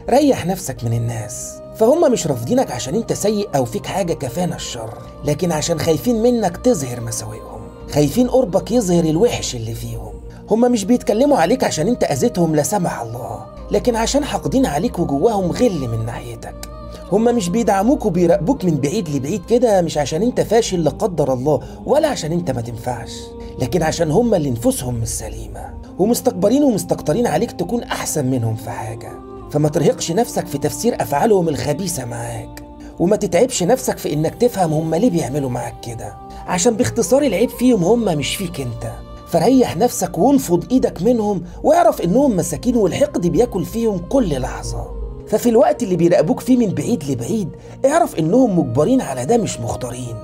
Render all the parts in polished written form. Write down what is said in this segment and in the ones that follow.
ريح نفسك من الناس، فهم مش رافضينك عشان انت سيء او فيك حاجة كفانا الشر، لكن عشان خايفين منك تظهر مساوئهم، خايفين قربك يظهر الوحش اللي فيهم. هم مش بيتكلموا عليك عشان انت اذيتهم لا سمح الله، لكن عشان حاقدين عليك وجواهم غل من ناحيتك. هم مش بيدعموك وبيراقبوك من بعيد لبعيد كده، مش عشان انت فاشل لا قدر الله، ولا عشان انت ما تنفعش، لكن عشان هم اللي نفوسهم مش سليمة ومستكبرين ومستكترين عليك تكون احسن منهم في حاجة. فما ترهقش نفسك في تفسير افعالهم الخبيثة معاك، وما تتعبش نفسك في انك تفهم هم ليه بيعملوا معاك كده، عشان باختصار العيب فيهم هم مش فيك انت. فريح نفسك وانفض ايدك منهم، واعرف انهم مساكين والحقد بياكل فيهم كل لحظة. ففي الوقت اللي بيراقبوك فيه من بعيد لبعيد اعرف انهم مجبرين على ده مش مختارين.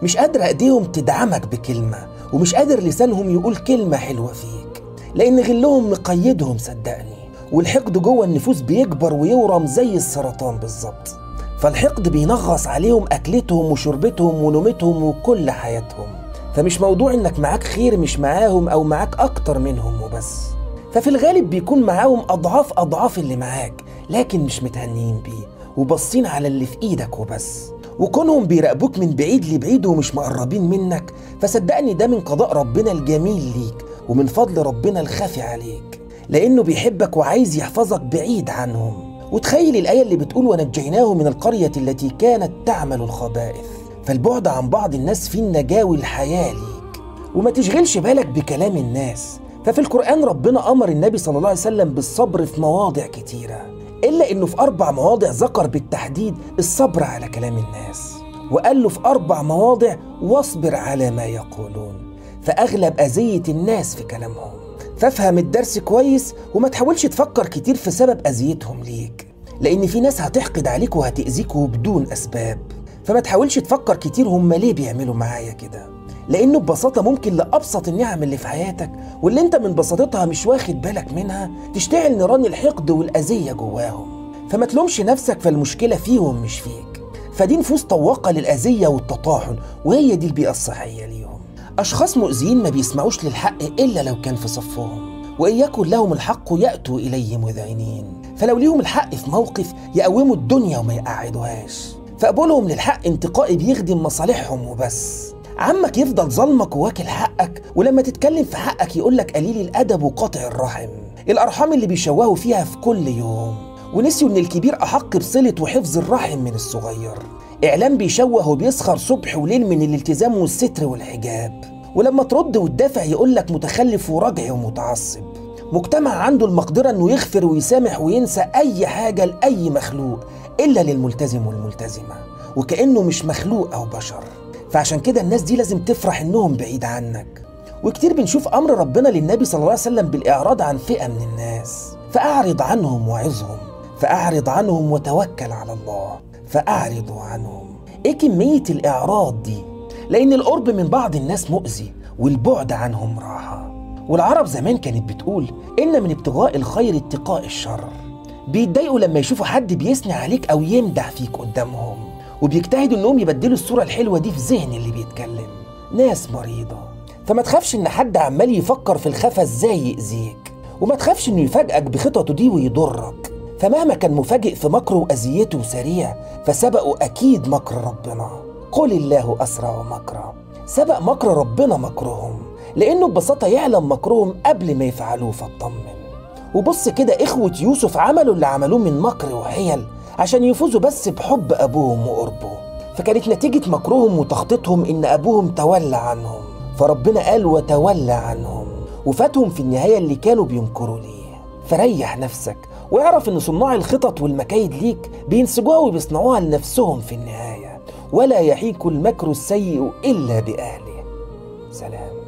مش قادرة ايديهم تدعمك بكلمة، ومش قادر لسانهم يقول كلمة حلوة فيك، لان غلهم مقيدهم صدقني. والحقد جوه النفوس بيكبر ويورم زي السرطان بالظبط، فالحقد بينغص عليهم اكلتهم وشربتهم ونومتهم وكل حياتهم. فمش موضوع انك معاك خير مش معاهم او معاك اكتر منهم وبس، ففي الغالب بيكون معاهم اضعاف اللي معاك، لكن مش متهنين بيه وبصين على اللي في ايدك وبس. وكونهم بيراقبوك من بعيد لبعيد ومش مقربين منك، فصدقني ده من قضاء ربنا الجميل ليك ومن فضل ربنا الخافي عليك، لانه بيحبك وعايز يحفظك بعيد عنهم. وتخيل الآية اللي بتقول ونجيناه من القرية التي كانت تعمل الخبائث. فالبعد عن بعض الناس فيه النجاة والحياة ليك، وما تشغلش بالك بكلام الناس. ففي القرآن ربنا أمر النبي صلى الله عليه وسلم بالصبر في مواضع كتيرة، إلا إنه في 4 مواضع ذكر بالتحديد الصبر على كلام الناس، وقال له في 4 مواضع واصبر على ما يقولون، فأغلب أذية الناس في كلامهم. فافهم الدرس كويس وما تحاولش تفكر كتير في سبب أذيتهم ليك، لأن في ناس هتحقد عليك وهتأذيك وبدون أسباب. فما تحاولش تفكر كتير هم ليه بيعملوا معايا كده، لأنه ببساطة ممكن لأبسط النعم اللي في حياتك واللي انت من بساطتها مش واخد بالك منها تشتعل نيران الحقد والأذية جواهم. فما تلومش نفسك، فالمشكلة فيهم مش فيك. فدي نفوس طواقة للأذية والتطاحن، وهي دي البيئة الصحية ليهم. أشخاص مؤذيين ما بيسمعوش للحق إلا لو كان في صفهم، وإن يكن لهم الحق يأتوا إليه مذعنين. فلو ليهم الحق في موقف يقوموا الدنيا وما يقعدوهاش. فقبولهم للحق انتقائي بيخدم مصالحهم وبس. عمك يفضل ظلمك وواكل حقك، ولما تتكلم في حقك يقولك قليل الأدب وقاطع الرحم، الأرحام اللي بيشوهوا فيها في كل يوم، ونسيوا إن الكبير أحق بصلة وحفظ الرحم من الصغير. إعلام بيشوه وبيسخر صبح وليل من الالتزام والستر والحجاب، ولما ترد وتدافع يقولك متخلف ورجعي ومتعصب. مجتمع عنده المقدرة إنه يغفر ويسامح وينسى أي حاجة لأي مخلوق إلا للملتزم والملتزمة، وكأنه مش مخلوق أو بشر. فعشان كده الناس دي لازم تفرح إنهم بعيد عنك. وكتير بنشوف أمر ربنا للنبي صلى الله عليه وسلم بالإعراض عن فئة من الناس، فأعرض عنهم وعظهم، فأعرض عنهم وتوكل على الله، فأعرضوا عنهم. إيه كمية الإعراض دي؟ لأن القرب من بعض الناس مؤذي والبعد عنهم راحة. والعرب زمان كانت بتقول إن من ابتغاء الخير اتقاء الشر. بيتضايقوا لما يشوفوا حد بيثني عليك أو يمدح فيك قدامهم، وبيجتهدوا إنهم يبدلوا الصورة الحلوة دي في ذهن اللي بيتكلم. ناس مريضة. فما تخافش إن حد عمال يفكر في الخفا إزاي يأذيك، وما تخافش إنه يفاجئك بخططه دي ويضرك. فمهما كان مفاجئ في مكره وأذيته سريع، فسبقوا أكيد مكر ربنا. قل الله أسرع مكرا. سبق مكر ربنا مكرهم، لأنه ببساطة يعلم مكرهم قبل ما يفعلوه فاطمن. وبص كده إخوة يوسف عملوا اللي عملوه من مكر وحيل عشان يفوزوا بس بحب أبوهم وقربه. فكانت نتيجة مكرهم وتخطيطهم إن أبوهم تولى عنهم، فربنا قال وتولى عنهم، وفاتهم في النهاية اللي كانوا بينكروا ليه. فريح نفسك واعرف إن صناع الخطط والمكايد ليك بينسجوها وبيصنعوها لنفسهم في النهاية، ولا يحيك المكر السيء إلا بأهله. سلام.